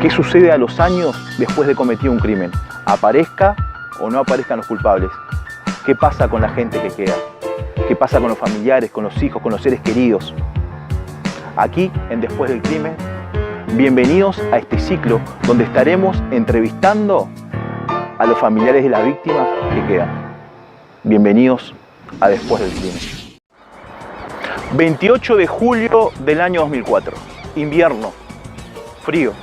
¿Qué sucede a los años después de cometer un crimen? ¿Aparezca o no aparezcan los culpables? ¿Qué pasa con la gente que queda? ¿Qué pasa con los familiares, con los hijos, con los seres queridos? Aquí, en Después del Crimen, bienvenidos a este ciclo donde estaremos entrevistando a los familiares de las víctimas que quedan. Bienvenidos a Después del Crimen. 28 de julio del año 2004, invierno, frío.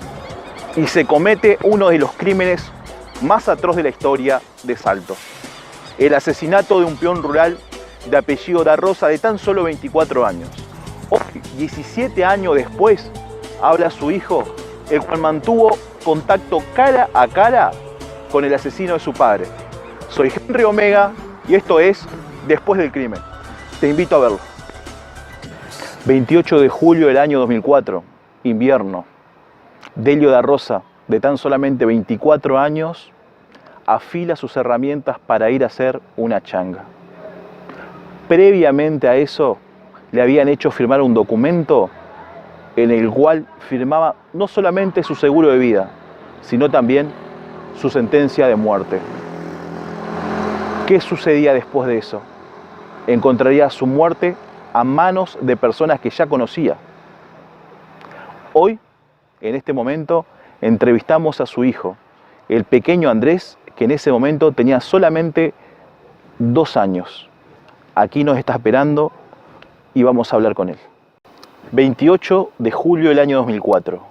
Y se comete uno de los crímenes más atroz de la historia de Salto. El asesinato de un peón rural de apellido Da Rosa de tan solo 24 años. Hoy, 17 años después, habla su hijo, el cual mantuvo contacto cara a cara con el asesino de su padre. Soy Henry Omega y esto es Después del Crimen. Te invito a verlo. 28 de julio del año 2004, invierno. Delio Da Rosa, de tan solamente 24 años, afila sus herramientas para ir a hacer una changa. Previamente a eso, le habían hecho firmar un documento en el cual firmaba no solamente su seguro de vida, sino también su sentencia de muerte. ¿Qué sucedía después de eso? Encontraría su muerte a manos de personas que ya conocía. Hoy, en este momento, entrevistamos a su hijo, el pequeño Andrés, que en ese momento tenía solamente 2 años. Aquí nos está esperando y vamos a hablar con él. 28 de julio del año 2004.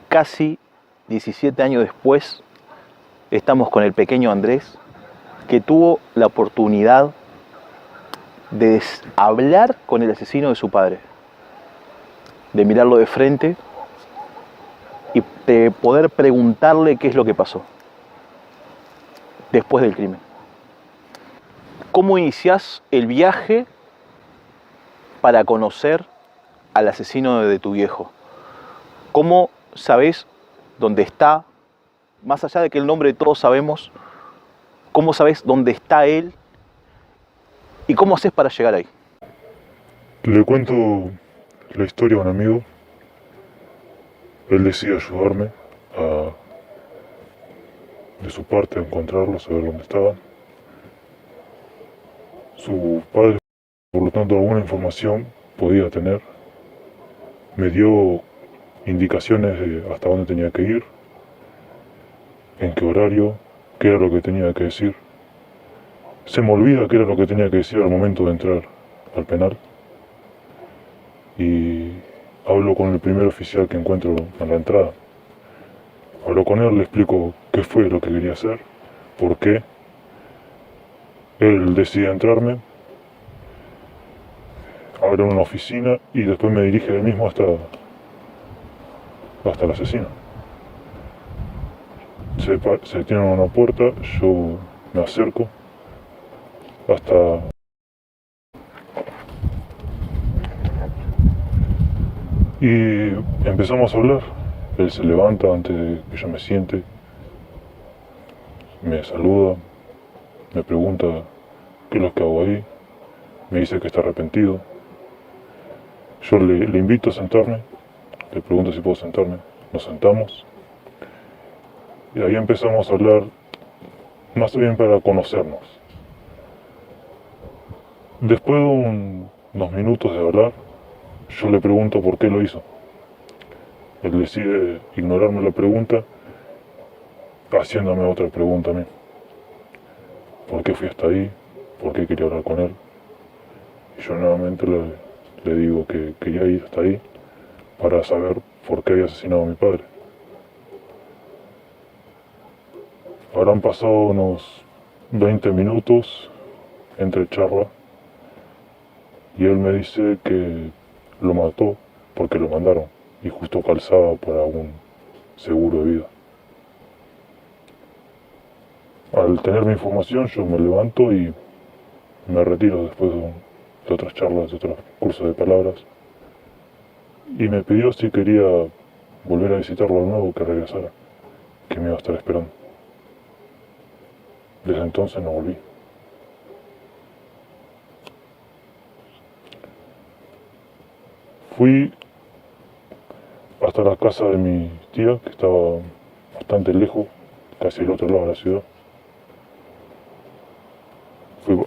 Casi 17 años después, estamos con el pequeño Andrés, que tuvo la oportunidad de hablar con el asesino de su padre, de mirarlo de frente y de poder preguntarle qué es lo que pasó después del crimen. ¿Cómo iniciás el viaje para conocer al asesino de tu viejo? ¿Cómo sabés dónde está? Más allá de que el nombre de todos sabemos, ¿cómo sabés dónde está él? ¿Y cómo haces para llegar ahí? Le cuento la historia a un amigo. Él decide ayudarme de su parte a encontrarlo, saber dónde estaban. Su padre, por lo tanto, alguna información podía tener. Me dio indicaciones de hasta dónde tenía que ir, en qué horario, qué era lo que tenía que decir. Se me olvida qué era lo que tenía que decir al momento de entrar al penal. Y hablo con el primer oficial que encuentro en la entrada. Hablo con él, le explico qué fue lo que quería hacer, por qué. Él decide entrarme, abre una oficina y después me dirige él mismo hasta el asesino. Se tiene una puerta, yo me acerco hasta... Y empezamos a hablar. Él se levanta antes de que yo me siente, me saluda, me pregunta qué es lo que hago ahí, me dice que está arrepentido. Yo le invito a sentarme, le pregunto si puedo sentarme, nos sentamos y ahí empezamos a hablar, más bien para conocernos. Después de unos minutos de hablar, yo le pregunto por qué lo hizo. Él decide ignorarme la pregunta, haciéndome otra pregunta a mí. ¿Por qué fui hasta ahí? ¿Por qué quería hablar con él? Y yo nuevamente le digo que quería ir hasta ahí para saber por qué había asesinado a mi padre. Habrán pasado unos 20 minutos entre charla y él me dice que lo mató porque lo mandaron y justo calzaba para un seguro de vida. Al tener mi información yo me levanto y me retiro después de otras charlas, de otros cursos de palabras, y me pidió si quería volver a visitarlo de nuevo, que regresara, que me iba a estar esperando. Desde entonces no volví. Fui hasta la casa de mi tía, que estaba bastante lejos, casi al otro lado de la ciudad.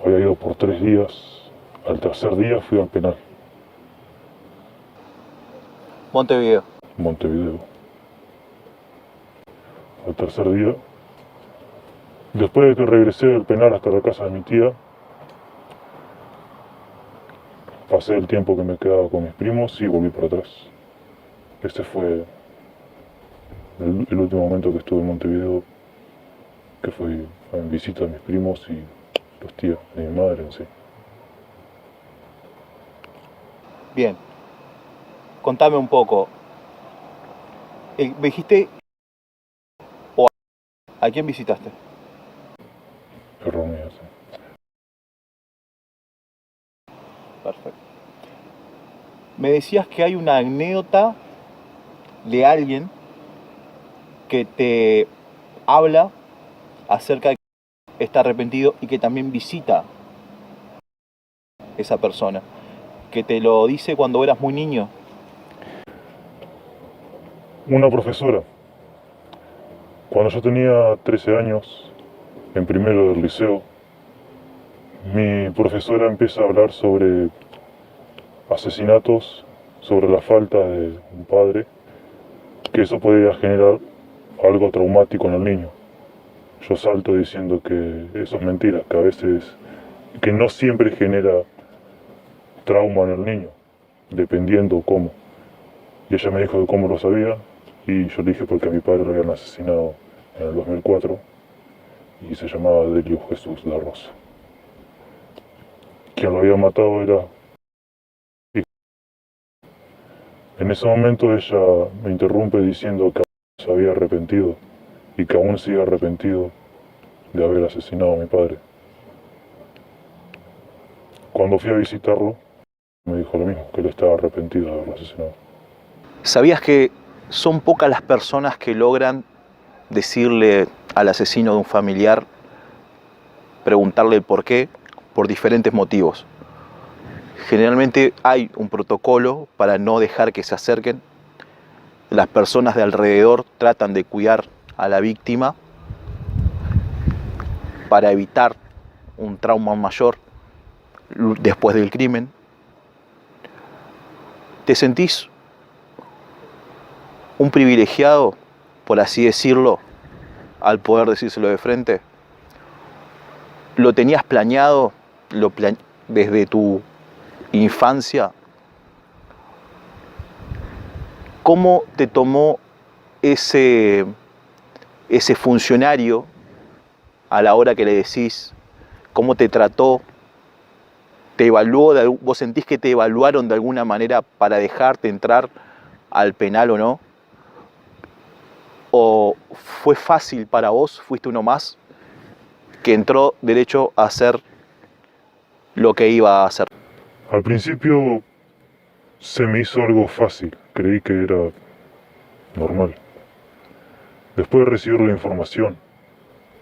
Había ido por 3 días. Al tercer día fui al penal, Montevideo. Montevideo. Al tercer día, después de que regresé del penal hasta la casa de mi tía, pasé el tiempo que me quedaba con mis primos y volví para atrás. Este fue el último momento que estuve en Montevideo, que fui en visita a mis primos y los tíos de mi madre en sí. Bien. Contame un poco. Me dijiste, o ¿a quién visitaste? Error mío, sí. Perfecto. Me decías que hay una anécdota de alguien que te habla acerca de que está arrepentido y que también visita esa persona, que te lo dice cuando eras muy niño. Una profesora, cuando yo tenía 13 años, en primero del liceo, mi profesora empieza a hablar sobre asesinatos, sobre la falta de un padre, que eso podría generar algo traumático en el niño. Yo salto diciendo que eso es mentira, que a veces, que no siempre genera trauma en el niño, dependiendo cómo. Y ella me dijo de cómo lo sabía, y yo le dije porque a mi padre lo habían asesinado en el 2004, y se llamaba Delio Jesús La Rosa. Quien lo había matado era... En ese momento ella me interrumpe diciendo que se había arrepentido y que aún sigue arrepentido de haber asesinado a mi padre. Cuando fui a visitarlo, me dijo lo mismo, que él estaba arrepentido de haberlo asesinado. ¿Sabías que son pocas las personas que logran decirle al asesino de un familiar, preguntarle el por qué, por diferentes motivos? Generalmente hay un protocolo para no dejar que se acerquen. Las personas de alrededor tratan de cuidar a la víctima para evitar un trauma mayor después del crimen. ¿Te sentís un privilegiado, por así decirlo, al poder decírselo de frente? ¿Lo tenías planeado desde tu infancia? ¿Cómo te tomó ese funcionario a la hora que le decís? ¿Cómo te trató? ¿Te evaluó? ¿Vos sentís que te evaluaron de alguna manera para dejarte entrar al penal o no? ¿O fue fácil para vos? ¿Fuiste uno más que entró derecho a hacer lo que iba a hacer? Al principio se me hizo algo fácil, creí que era normal. Después de recibir la información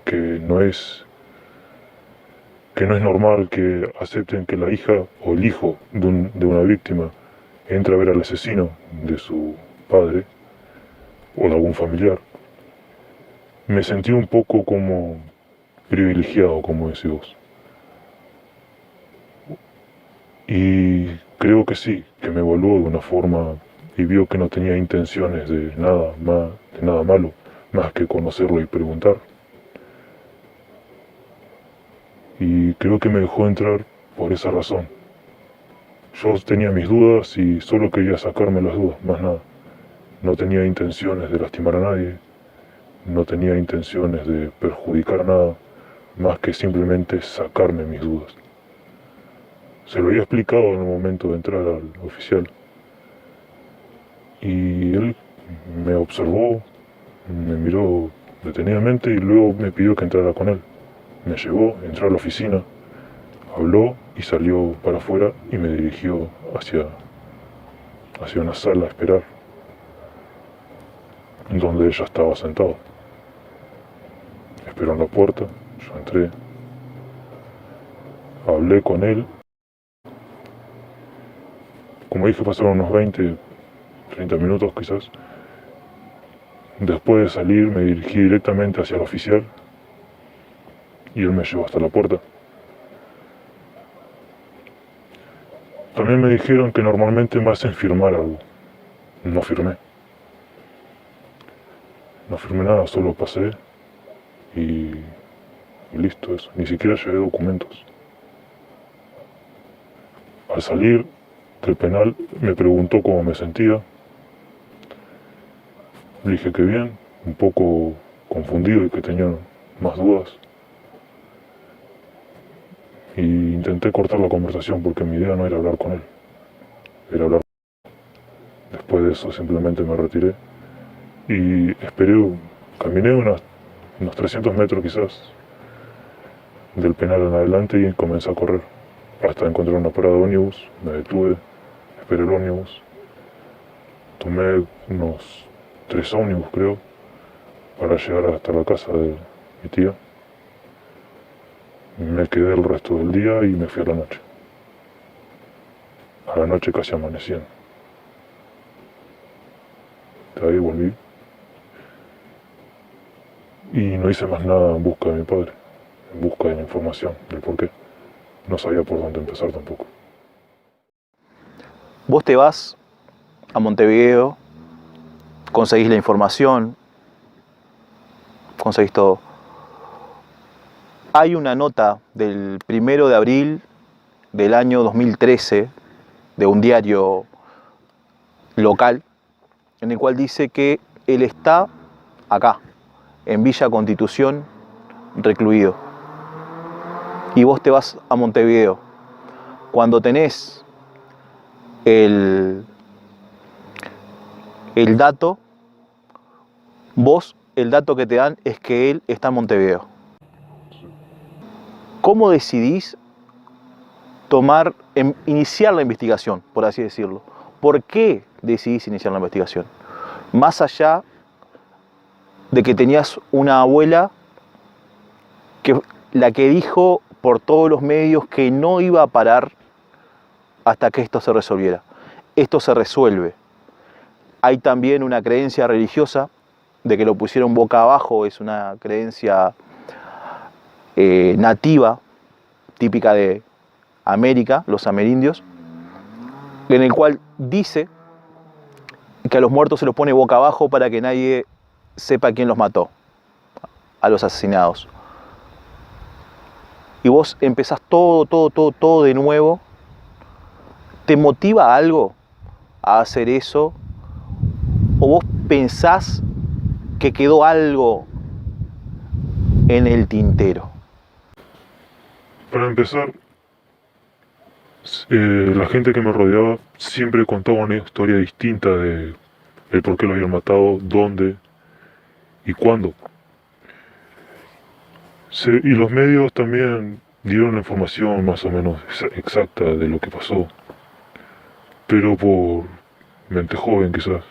que no es normal que acepten que la hija o el hijo de una víctima entre a ver al asesino de su padre o de algún familiar, me sentí un poco como privilegiado, como decís vos. Y creo que sí, que me evaluó de una forma y vio que no tenía intenciones de nada malo, más que conocerlo y preguntar. Y creo que me dejó entrar por esa razón. Yo tenía mis dudas y solo quería sacarme las dudas, más nada. No tenía intenciones de lastimar a nadie, no tenía intenciones de perjudicar nada más que simplemente sacarme mis dudas. Se lo había explicado en el momento de entrar al oficial y él me observó, me miró detenidamente y luego me pidió que entrara con él. Me llevó, entró a la oficina, habló y salió para afuera y me dirigió hacia una sala a esperar, donde ella estaba sentado. Esperó en la puerta, yo entré, hablé con él. Como dije, pasaron unos 20, 30 minutos quizás. Después de salir me dirigí directamente hacia el oficial y él me llevó hasta la puerta. También me dijeron que normalmente me hacen firmar algo. No firmé. No firmé nada, solo pasé y listo eso. Ni siquiera llevé documentos. Al salir del penal me preguntó cómo me sentía. Le dije que bien, un poco confundido y que tenía más dudas. Y intenté cortar la conversación porque mi idea no era hablar con él, era hablar. Después de eso simplemente me retiré y esperé, caminé unos 300 metros quizás del penal en adelante y comencé a correr hasta encontrar una parada de ómnibus. Me detuve, esperé el ómnibus, tomé unos 3 ómnibus creo para llegar hasta la casa de mi tía. Me quedé el resto del día y me fui a la noche. A la noche casi amanecían. De ahí volví. Y no hice más nada en busca de mi padre, en busca de la información, del por qué. No sabía por dónde empezar tampoco. Vos te vas a Montevideo, conseguís la información, conseguís todo. Hay una nota del 1 de abril del año 2013 de un diario local en el cual dice que él está acá, en Villa Constitución, recluido. Y vos te vas a Montevideo. Cuando tenés el dato, vos, el dato que te dan es que él está en Montevideo. ¿Cómo decidís iniciar la investigación, por así decirlo? ¿Por qué decidís iniciar la investigación? Más allá de que tenías una abuela la que dijo por todos los medios que no iba a parar hasta que esto se resolviera. Esto se resuelve. Hay también una creencia religiosa de que lo pusieron boca abajo, es una creencia nativa, típica de América, los amerindios, en el cual dice que a los muertos se los pone boca abajo para que nadie sepa quién los mató, a los asesinados. Y vos empezás todo de nuevo. ¿Te motiva algo a hacer eso? ¿O vos pensás que quedó algo en el tintero? Para empezar, la gente que me rodeaba siempre contaba una historia distinta de el por qué lo habían matado, dónde y cuándo. Y los medios también dieron la información más o menos exacta de lo que pasó, pero por mente joven quizás.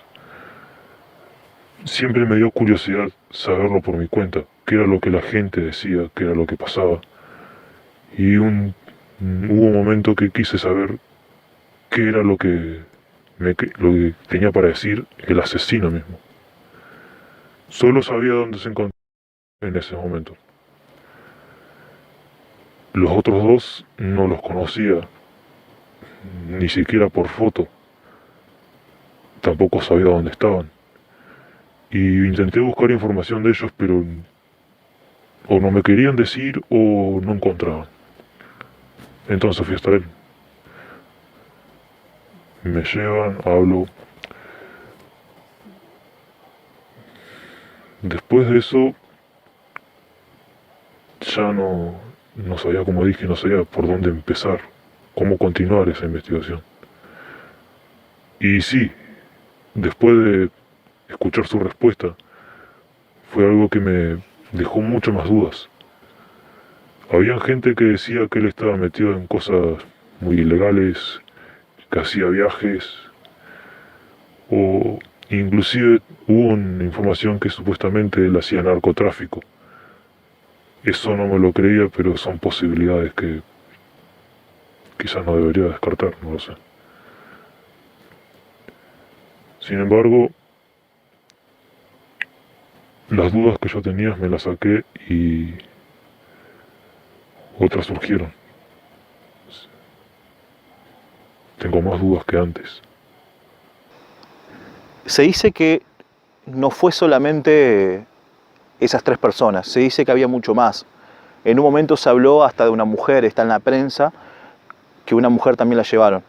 Siempre me dio curiosidad saberlo por mi cuenta, qué era lo que la gente decía, qué era lo que pasaba. Y hubo un momento que quise saber qué era lo que tenía para decir el asesino mismo. Solo sabía dónde se encontraba en ese momento. Los otros dos no los conocía, ni siquiera por foto. Tampoco sabía dónde estaban. Y intenté buscar información de ellos, pero o no me querían decir o no encontraban. Entonces fui hasta él. Me llevan, hablo. Después de eso, ya no sabía, como dije, no sabía por dónde empezar, cómo continuar esa investigación. Y sí, después de escuchar su respuesta, fue algo que me dejó muchas más dudas. Había gente que decía que él estaba metido en cosas muy ilegales, que hacía viajes, o inclusive hubo una información que supuestamente él hacía narcotráfico. Eso no me lo creía, pero son posibilidades que quizás no debería descartar, no lo sé. Sin embargo, las dudas que yo tenía me las saqué y otras surgieron. Tengo más dudas que antes. Se dice que no fue solamente esas 3 personas, se dice que había mucho más. En un momento se habló hasta de una mujer, está en la prensa, que una mujer también la llevaron.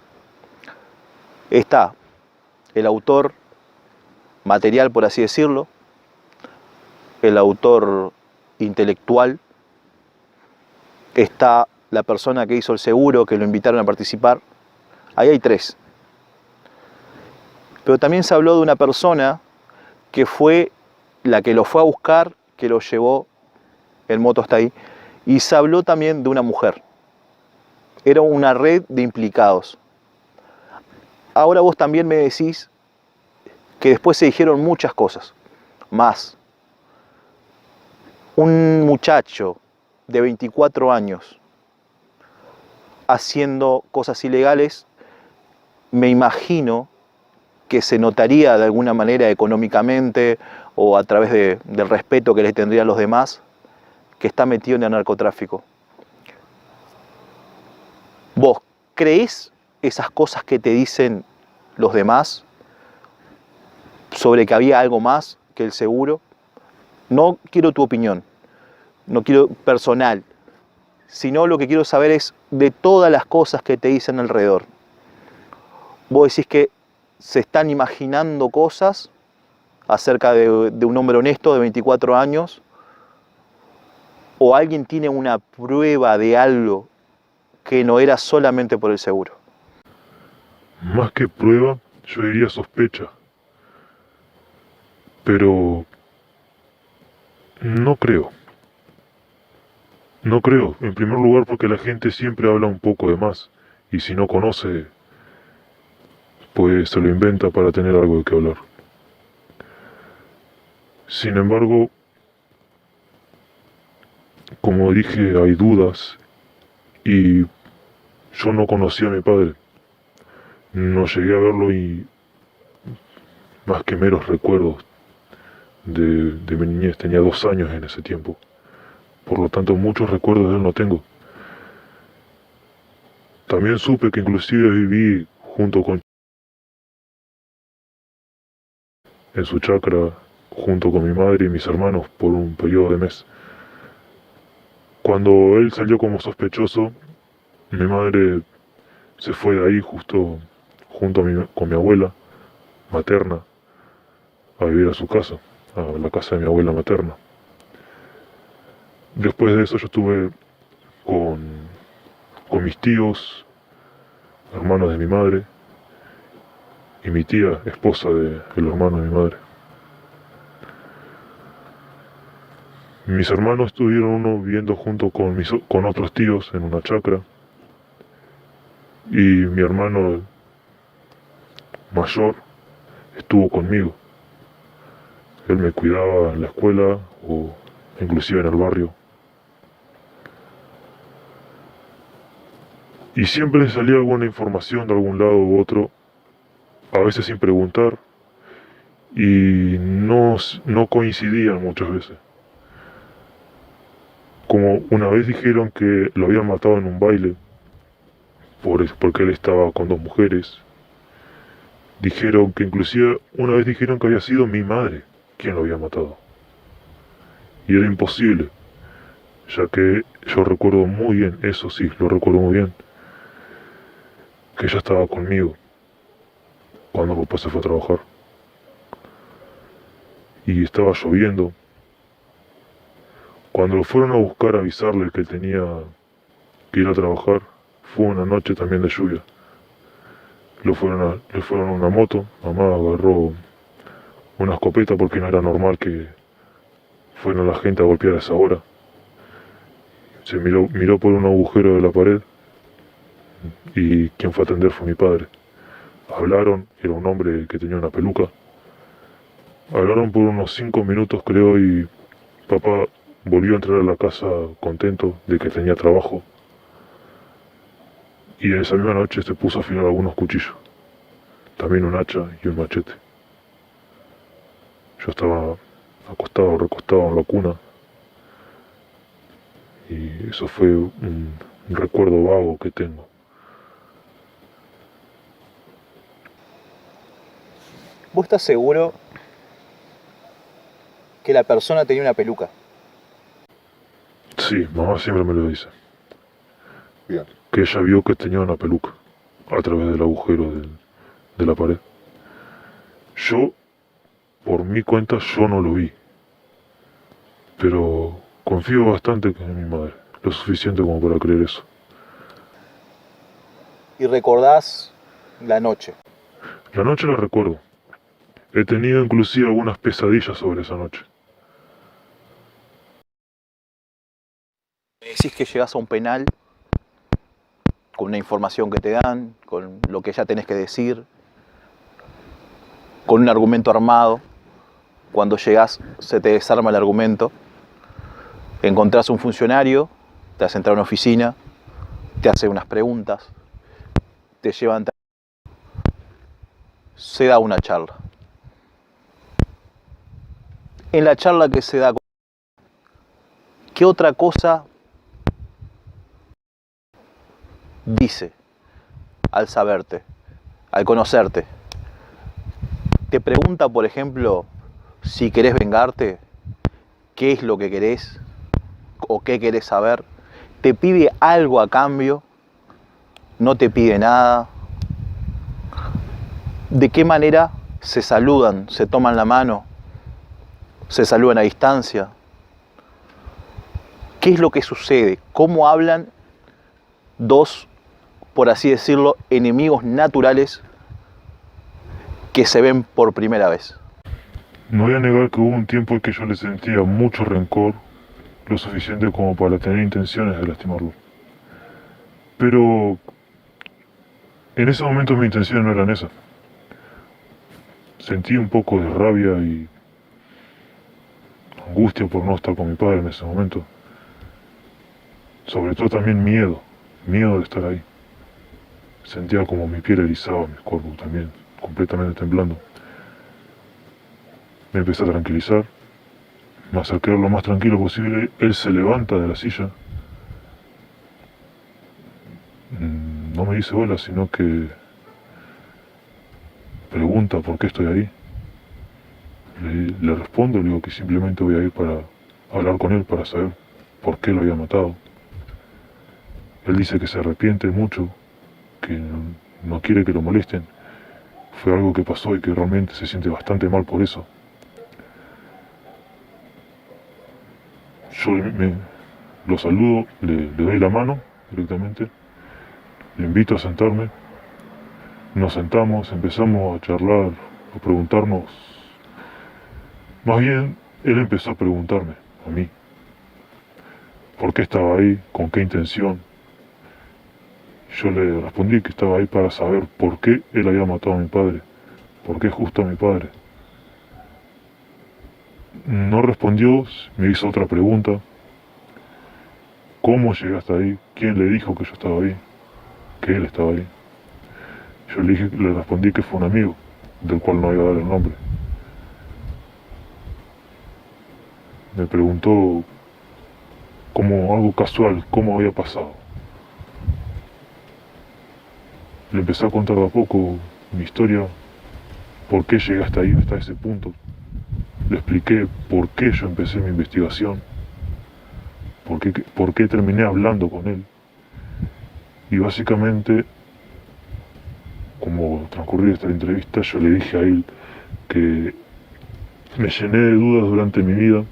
Está el autor material, por así decirlo, el autor intelectual, está la persona que hizo el seguro, que lo invitaron a participar. Ahí hay 3. Pero también se habló de una persona que fue la que lo fue a buscar, que lo llevó, el moto está ahí, y se habló también de una mujer. Era una red de implicados. Ahora vos también me decís que después se dijeron muchas cosas más. Un muchacho de 24 años haciendo cosas ilegales, me imagino que se notaría de alguna manera económicamente o a través del respeto que les tendrían los demás, que está metido en el narcotráfico. ¿Vos creés esas cosas que te dicen los demás sobre que había algo más que el seguro? No quiero tu opinión, no quiero personal, sino lo que quiero saber es de todas las cosas que te dicen alrededor. Vos decís que se están imaginando cosas acerca de un hombre honesto de 24 años, o alguien tiene una prueba de algo que no era solamente por el seguro. Más que prueba, yo diría sospecha. Pero no creo. No creo, en primer lugar porque la gente siempre habla un poco de más. Y si no conoce, pues se lo inventa para tener algo de qué hablar. Sin embargo, como dije, hay dudas y yo no conocía a mi padre. No llegué a verlo y más que meros recuerdos de mi niñez. Tenía 2 años en ese tiempo. Por lo tanto, muchos recuerdos de él no tengo. También supe que inclusive viví junto con en su chacra, junto con mi madre y mis hermanos por un periodo de mes. Cuando él salió como sospechoso, mi madre se fue de ahí justo junto con mi abuela materna a vivir a su casa, a la casa de mi abuela materna. Después de eso yo estuve con mis tíos, hermanos de mi madre, y mi tía, esposa del hermano de mi madre. Mis hermanos estuvieron uno viviendo junto con otros tíos en una chacra, y mi hermano mayor estuvo conmigo. Él me cuidaba en la escuela o inclusive en el barrio. Y siempre salía alguna información de algún lado u otro, a veces sin preguntar, y no coincidían muchas veces. Como una vez dijeron que lo habían matado en un baile, porque él estaba con 2 mujeres. Dijeron que inclusive una vez dijeron que había sido mi madre quien lo había matado. Y era imposible, ya que yo recuerdo muy bien, eso sí, lo recuerdo muy bien, que ella estaba conmigo cuando papá se fue a trabajar. Y estaba lloviendo, Cuando lo fueron a buscar a avisarle que tenía que ir a trabajar, fue una noche también de lluvia. Le fueron a una moto, mamá agarró una escopeta porque no era normal que fuera la gente a golpear a esa hora. Se miró por un agujero de la pared y quien fue a atender fue mi padre. Hablaron, era un hombre que tenía una peluca. Hablaron por unos 5 minutos creo y papá volvió a entrar a la casa contento de que tenía trabajo. Y esa misma noche se puso a afilar algunos cuchillos. También un hacha y un machete. Yo estaba acostado, recostado en la cuna. Y eso fue un recuerdo vago que tengo. ¿Vos estás seguro que la persona tenía una peluca? Sí, mamá siempre me lo dice. Bien. Que ella vio que tenía una peluca a través del agujero de la pared. Yo, por mi cuenta, yo no lo vi. Pero confío bastante en mi madre, lo suficiente como para creer eso. ¿Y recordás la noche? La noche la recuerdo. He tenido inclusive algunas pesadillas sobre esa noche. Me decís que llegás a un penal con una información que te dan, con lo que ya tenés que decir, con un argumento armado. Cuando llegás se te desarma el argumento. Encontrás un funcionario, te hace entrar a una oficina, te hace unas preguntas, te llevan... Se da una charla. En la charla que se da, ¿qué otra cosa dice al saberte, al conocerte? Te pregunta, por ejemplo, si querés vengarte, qué es lo que querés o qué querés saber. Te pide algo a cambio, no te pide nada. ¿De qué manera se saludan, se toman la mano, se saludan a distancia? ¿Qué es lo que sucede? ¿Cómo hablan dos, por así decirlo, enemigos naturales que se ven por primera vez? No voy a negar que hubo un tiempo en que yo le sentía mucho rencor, lo suficiente como para tener intenciones de lastimarlo. Pero en ese momento mis intenciones no eran esas. Sentí un poco de rabia y angustia por no estar con mi padre en ese momento. Sobre todo también miedo de estar ahí. Sentía como mi piel erizaba, mi cuerpo también, completamente temblando. Me empecé a tranquilizar, me acerqué lo más tranquilo posible. Él se levanta de la silla. No me dice hola, sino que pregunta por qué estoy ahí. Le respondo, le digo que simplemente voy a ir para hablar con él para saber por qué lo había matado. Él dice que se arrepiente mucho, que no quiere que lo molesten. Fue algo que pasó y que realmente se siente bastante mal por eso. Yo lo saludo, le doy la mano directamente, le invito a sentarme. Nos sentamos, empezamos a charlar, a preguntarnos. Más bien, él empezó a preguntarme a mí por qué estaba ahí, con qué intención. Yo le respondí que estaba ahí para saber por qué él había matado a mi padre, por qué justo a mi padre. No respondió, me hizo otra pregunta. ¿Cómo llegué hasta ahí? ¿Quién le dijo que yo estaba ahí? Que él estaba ahí. Yo le respondí que fue un amigo, del cual no iba a dar el nombre. Me preguntó, como algo casual, cómo había pasado. Le empecé a contar de a poco mi historia, por qué llegué hasta ahí, hasta ese punto. Le expliqué por qué yo empecé mi investigación, por qué terminé hablando con él. Y básicamente, como transcurrió esta entrevista, yo le dije a él que me llené de dudas durante mi vida,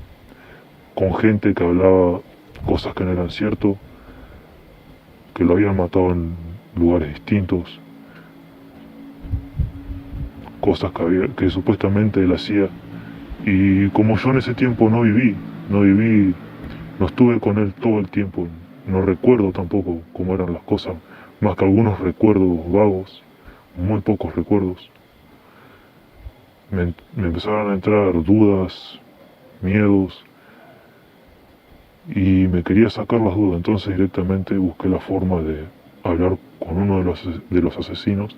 con gente que hablaba cosas que no eran ciertas, que lo habían matado en lugares distintos, cosas que supuestamente él hacía. Y como yo en ese tiempo no viví, no estuve con él todo el tiempo, no recuerdo tampoco cómo eran las cosas, más que algunos recuerdos vagos, muy pocos recuerdos. Me empezaron a entrar dudas, miedos, y me quería sacar las dudas. Entonces directamente busqué la forma de hablar con uno de los asesinos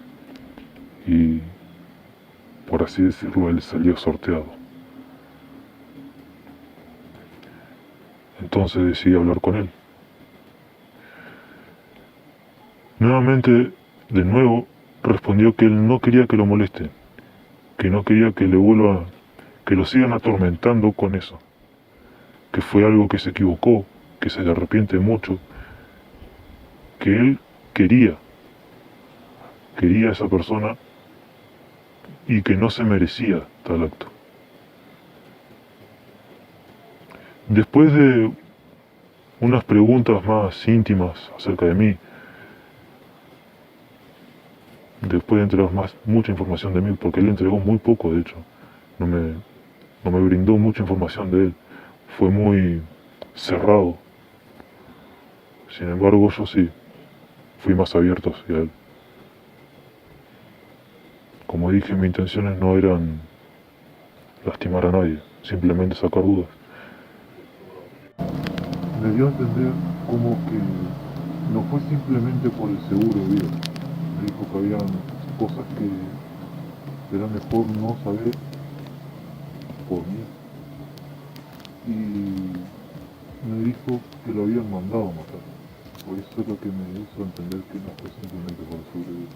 y, por así decirlo, él salió sorteado. Entonces decidí hablar con él. Nuevamente, de nuevo, respondió que él no quería que lo molesten, que no quería que que lo sigan atormentando con eso, que fue algo que se equivocó, que se arrepiente mucho, que él quería a esa persona y que no se merecía tal acto. Después de unas preguntas más íntimas acerca de mí, después de entregar mucha información de mí, porque él entregó muy poco, de hecho, no me brindó mucha información de él, fue muy cerrado. Sin embargo, yo sí fui más abierto hacia él. Como dije, mis intenciones no eran lastimar a nadie, simplemente sacar dudas. Me dio a entender como que no fue simplemente por el seguro de vida. Me dijo que habían cosas que era mejor no saber por mí. Y me dijo que lo habían mandado a matar. Por eso es lo que me hizo entender que no fue simplemente por el seguro de vida.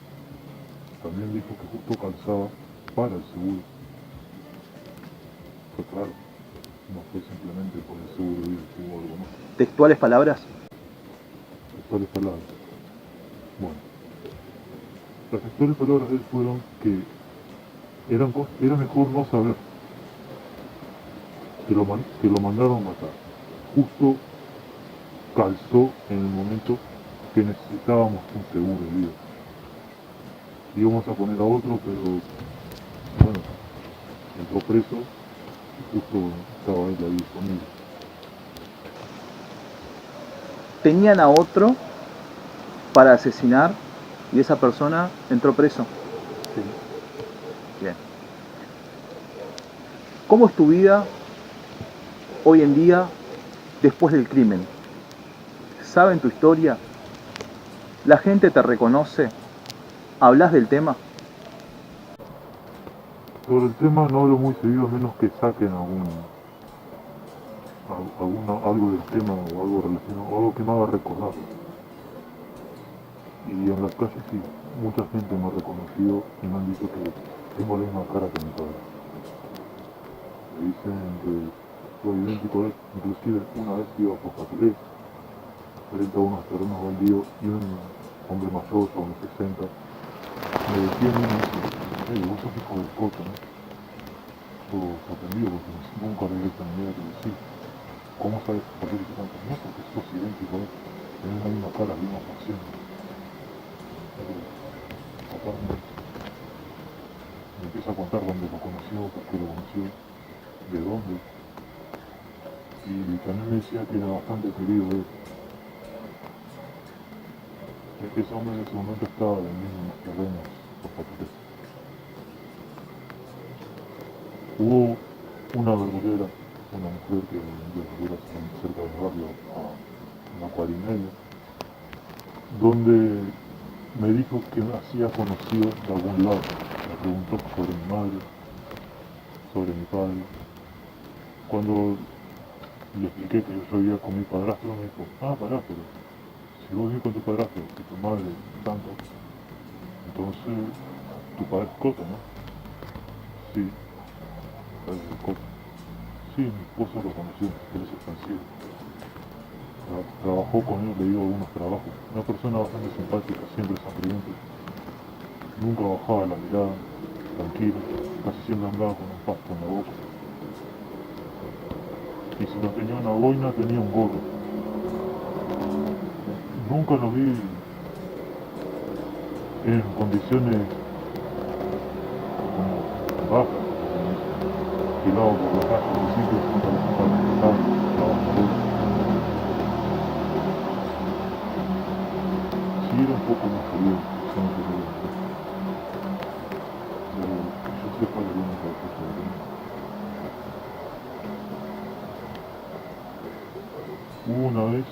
También dijo que justo calzaba para el seguro. Fue claro, no fue simplemente por el seguro de vida, que hubo algo más. ¿Textuales palabras? Textuales palabras. Bueno, las textuales palabras de él fueron que era mejor no saber que lo mandaron a matar. Justo calzó en el momento que necesitábamos un seguro de vida. Íbamos a poner a otro, pero bueno, entró preso y justo estaba él ahí disponible. Tenían a otro para asesinar y esa persona entró preso. Sí. Bien. ¿Cómo es tu vida hoy en día después del crimen? ¿Saben tu historia? ¿La gente te reconoce? ¿Hablas del tema? Sobre el tema no hablo muy seguido, a menos que saquen algo del tema o algo relacionado, algo que me haga recordar. Y en las calles sí, mucha gente me ha reconocido y me han dicho que tengo la misma cara que mi padre. Me dicen que soy idéntico a él, inclusive una vez iba por Patilé, frente a unos terrenos baldíos y un hombre mayor, a unos 60, me detiene y me dice, hey, vos sos hijo del Coto, ¿no? Yo sorprendido porque nunca le dije a mi vida que sí. ¿Cómo sabes por qué dice tanto? No, porque sos idéntico a él, tenés la misma cara, la misma facción. Papá me empieza a contar dónde lo conoció, por qué lo conoció, de dónde. Y también me decía que era bastante querido él. Ese hombre en ese momento estaba vendiendo unos terrenos por Patilé. Hubo una verdulera, una mujer que vendía verduras cerca del barrio a una cuadra y media, donde me dijo que me hacía conocido de algún lado. Me preguntó sobre mi madre, sobre mi padre. Cuando le expliqué que yo vivía con mi padrastro, me dijo, pará, pero si vos vivís con tu padrastro y tu madre tanto, entonces tu padre es Coto, ¿no? Sí, mi padre es Coto. Sí, mi esposa lo conoció, él es extranjero. Trabajó con él, le dio algunos trabajos. Una persona bastante simpática, siempre sonriente. Nunca bajaba la mirada, tranquilo, casi siempre andaba con un pasto en la boca. y si no tenía una boina tenía un gorro. Nunca lo vi en condiciones como bajas, tirado por la calle, que siempre junto a los trabajadores. Sí era un poco más frío, eso no te lo digo. Pero que yo sepa de la única cosa de él. Hubo una vez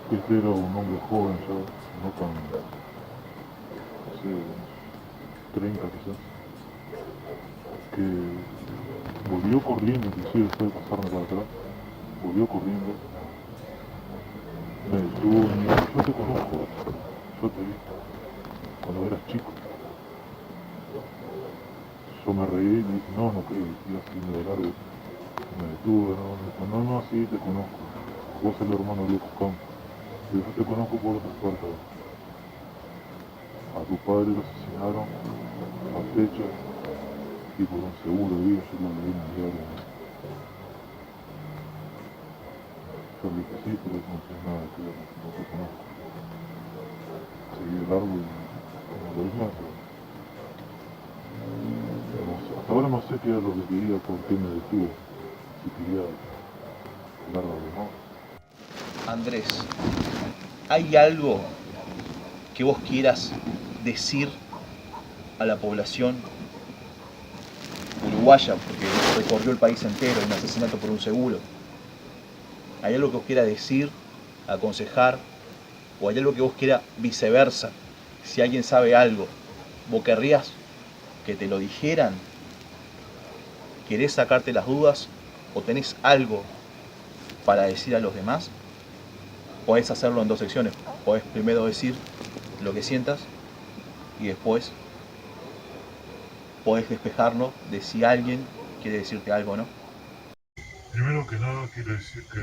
que este era un hombre joven ya, no tan, no sé, 30 quizás, que volvió corriendo, inclusive después de pasarme para atrás, volvió corriendo, me detuvo y me dijo, yo te conozco, yo te vi, cuando eras chico. Yo me reí y me dije, no creo, y así de largo, me detuve, no, sí, te conozco, vos sos el hermano de Locos Campos, yo te conozco por otras partes. A tu padre lo asesinaron a fecha y por un seguro de vida, yo lo leí en el diario. Yo le dije sí, pero no sé nada que ver, no te conozco. Seguí de largo y no lo vi más, pero no sé. Hasta ahora no sé qué era lo que quería, por qué me detuvo, si quería hablar de algo más. Andrés, ¿hay algo que vos quieras decir a la población uruguaya, porque recorrió el país entero, un asesinato por un seguro? ¿Hay algo que vos quieras decir, aconsejar, o hay algo que vos quieras viceversa? Si alguien sabe algo, ¿vos querrías que te lo dijeran? ¿Querés sacarte las dudas o tenés algo para decir a los demás? Podés hacerlo en dos secciones. Podés primero decir lo que sientas y después podés despejarlo de si alguien quiere decirte algo o no. Primero que nada quiero decir que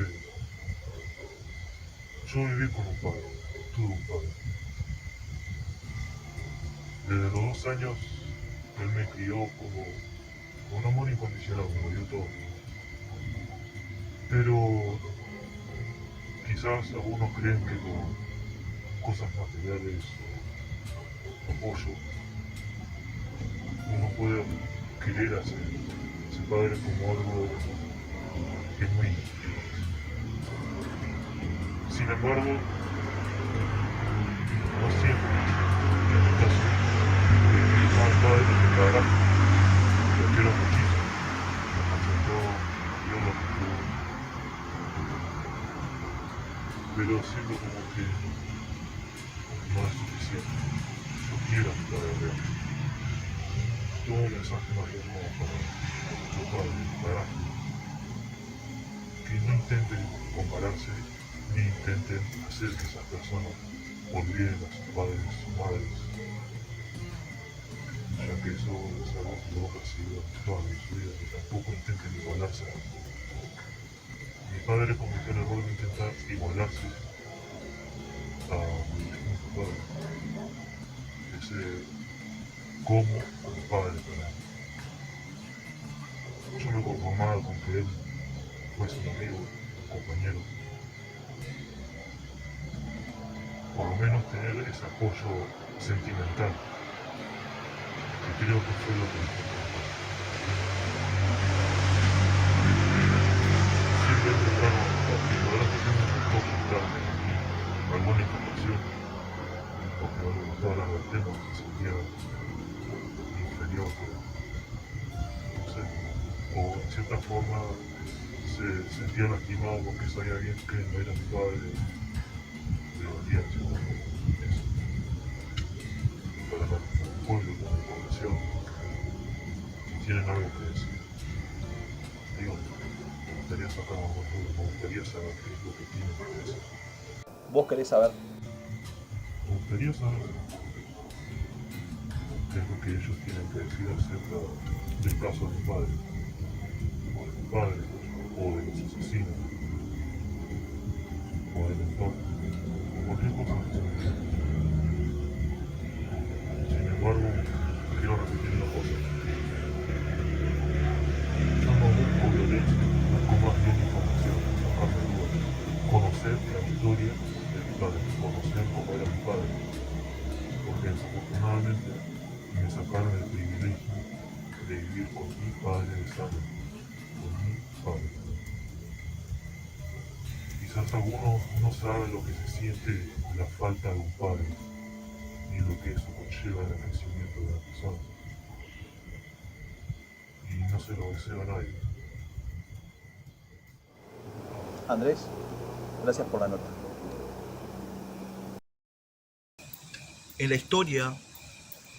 yo viví con un padre, tuve un padre. Desde los 2 años él me crió como con un amor incondicional, me dio todo. Pero quizás algunos creen que con cosas materiales o apoyo uno puede querer a ese padre como algo genuino. Sin embargo, no siempre, en mi caso, mi padre de trabajo, lo quiero muchísimo, me aceptó, dio lo que pudo, pero siento como que no es suficiente. Yo quiero a mi padre real. Tengo un mensaje más hermoso para los padres, para que no intenten compararse ni intenten hacer que esas personas olviden a sus padres, sus madres, ya que eso es algo que yo he percibido toda mi vida, que tampoco intenten igualarse. Mi padre cometió el error de intentar igualarse a mi difunto padre, de ser como un padre para mí. Yo me conformaba con que él fuese un amigo, un compañero, por lo menos tener ese apoyo sentimental, que creo que fue lo que me importó. Siempre intentaron, porque la verdad que siempre me gustó contarme alguna información, porque no le gustaba hablar del tema, se sentía inferior, no sé, o en cierta forma se sentía lastimado porque sabía bien que no era mi padre, le dolía en cierta forma eso. Para el pueblo, para la población, si tienen algo que decir, digo, me gustaría sacar más fotos, me gustaría saber qué es lo que tienen que decir. ¿Vos querés saber? Me gustaría saber qué es lo que ellos tienen que decir acerca del caso de mi padre, o de mi padre, o de los asesinos, o del entorno, o cualquier cosa que sea. Sin embargo, quiero repetir una cosa. Yo no busco violencia, busco más lógica. Quizás algunos no saben lo que se siente la falta de un padre, ni lo que eso conlleva en el crecimiento de una persona. Y no se lo deseo a nadie. Andrés, gracias por la nota. En la historia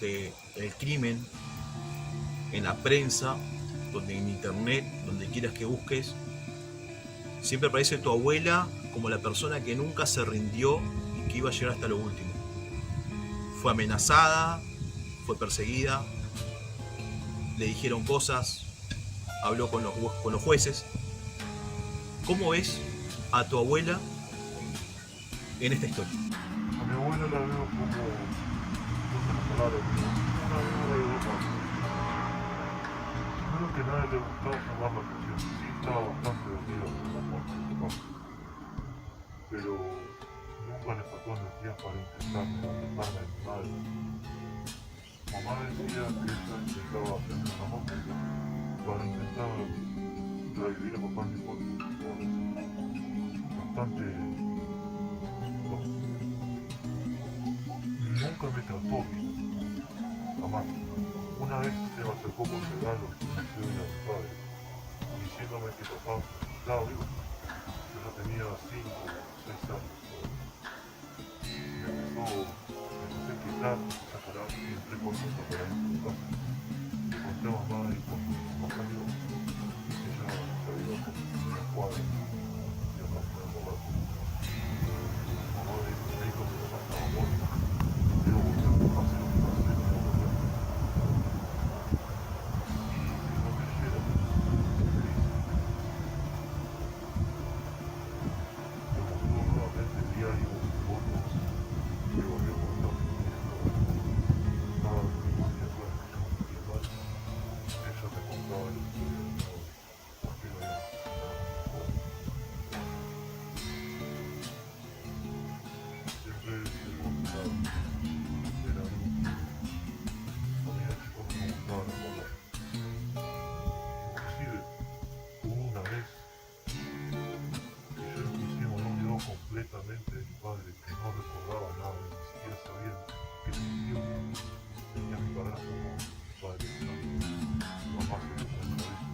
del crimen, en la prensa, en internet, donde quieras que busques, siempre aparece tu abuela como la persona que nunca se rindió y que iba a llegar hasta lo último. Fue amenazada, fue perseguida, le dijeron cosas, habló con los jueces. ¿Cómo ves a tu abuela en esta historia? A mi abuela la veo como, no sé la palabra, como una víbora de dos manos. Primero que nada le gustaba llamar la atención, sí estaba bastante dolida por la muerte de mi papá, pero nunca le faltó energía para intentar alimentarme de mi madre. Mamá decía que ella intentaba hacer una música para intentar revivir a papá en mi cuerpo, bastante lógico. Nunca me trató bien, jamás. Una vez se me acercó con regalos que me hicieron a mi padre, diciéndome que papá estaba vivo. Yo ya tenía 5 o 6 años. Me empecé a inquietar, a llorar y entré con nosotros para ir a mi casa. Le conté a mamá y cuando mamá salió, ella se había ido con una cuadra y acá se me borró. Mamá me dijo que papá estaba muerto. Debo volver, pase lo que pase, debo volver. Y si no creyera, me dice, me mostró nuevamente el diario, fotos, me volvió a contar su viejo. Cada vez que me decía cosas que yo no sentía mal, ella me contaba la historia de mi madre, por qué lo había asesinado. Siempre se le gustaba, era algo que a mí de chico no me gustaba recordar. Inclusive, hubo una vez que yo inclusive me olvidó completamente de mi padre, que no recordaba nada, ni siquiera sabía qué sintió. Tenía mi padrastro como mi padre, mi mamá se dio cuenta de eso.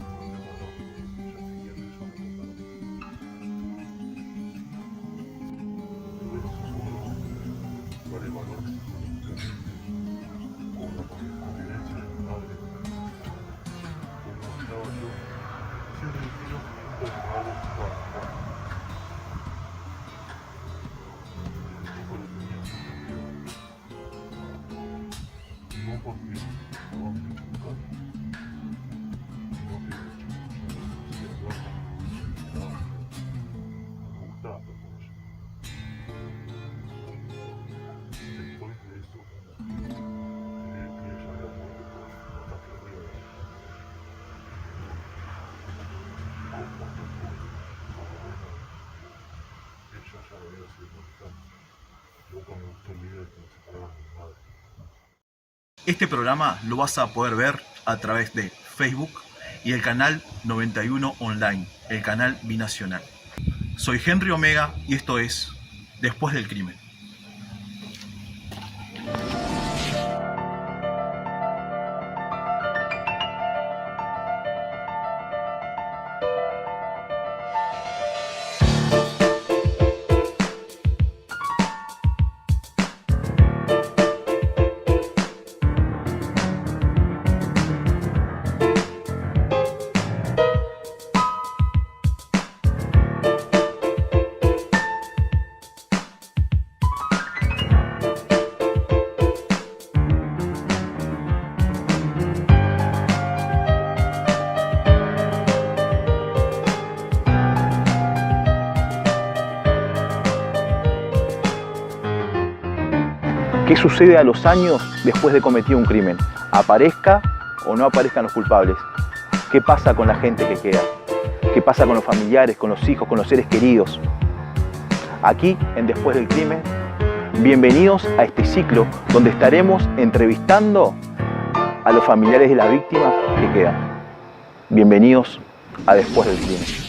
No tengo nada, ya seguía que yo recordaba. Tuve los seguros, varios valores psicológicamente, como la convivencia de mi madre, como estaba yo, siempre dijeron que nunca mi madre estaba mejor. Desde chico le tenía mucho miedo, no porque mamá me equivocara, sino que desde chico yo no conocía a Eduardo, me daba miedo, no me gustaba estar con ella. Después de eso, creer que ella había muerto por un ataque de miedo. Cuando por lo menos ella ya lo había sido molestando. Nunca me gustó la idea de que me separaran de mi madre. Este programa lo vas a poder ver a través de Facebook y el canal 91 Online, el canal binacional. Soy Henry Omega y esto es Después del Crimen. ¿Qué sucede a los años después de cometer un crimen? ¿Aparezca o no aparezcan los culpables? ¿Qué pasa con la gente que queda? ¿Qué pasa con los familiares, con los hijos, con los seres queridos? Aquí, en Después del Crimen, bienvenidos a este ciclo donde estaremos entrevistando a los familiares de las víctimas que quedan. Bienvenidos a Después del Crimen.